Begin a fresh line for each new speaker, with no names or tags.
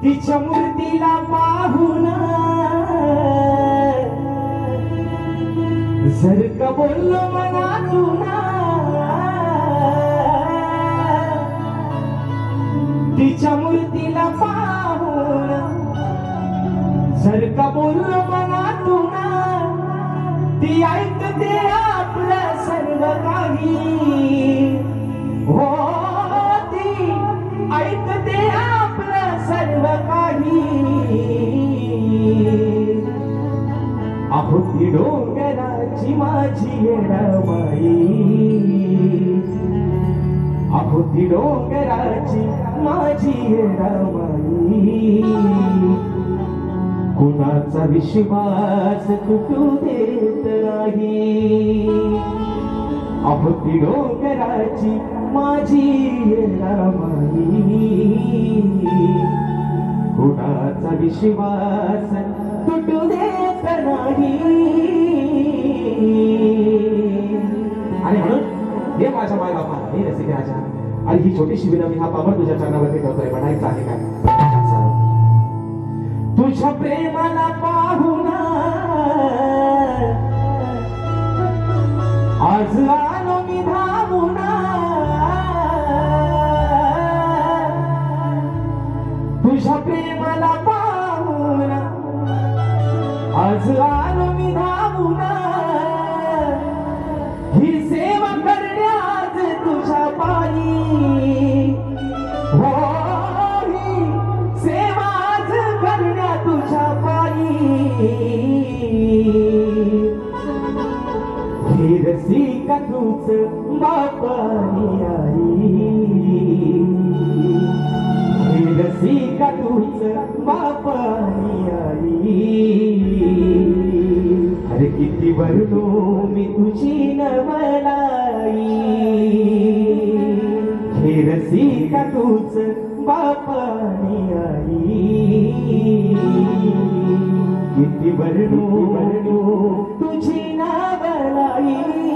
तिच्या मूर्तीला पाहून जर का बोललो मनातून तिच्या मूर्तीला पाहून जर का बोललो मनातून ती ऐकते आपलं सर्व काही हो ती ऐकते आपलं सर्व काही अहो ती डोंगराची माझी येणामाई अहो ती डोंगराची माझी येणामाई कुणाचा विश्वास तुटू देत नाही अहो ती डोंगराची माझी येणामाई कुणाचा विश्वास तुटू देत नाही आणि म्हणून हे माझ्या माय बापा हे रसिक राजा आणि ही छोटीशी विनंती हा पामर तुझ्या चरणावरती करतोय म्हणायचं आहे का तुझ्या प्रेमाला पाहून आज आलो मी धावून तुझ्या प्रेमाला पाहून आज आलो मी धावून ही सेवा करण्यात तुझ्या पायी हो ही सेवा आज करण्यात तुझ्या पायी ही रसिका तूच बापानी आई ही रसिका तूच बापानी आई अरे किती वर्णो मी तुझी नवलाई हे रसिका तूच बापानी आई किती वर्णो तुझी नवलाई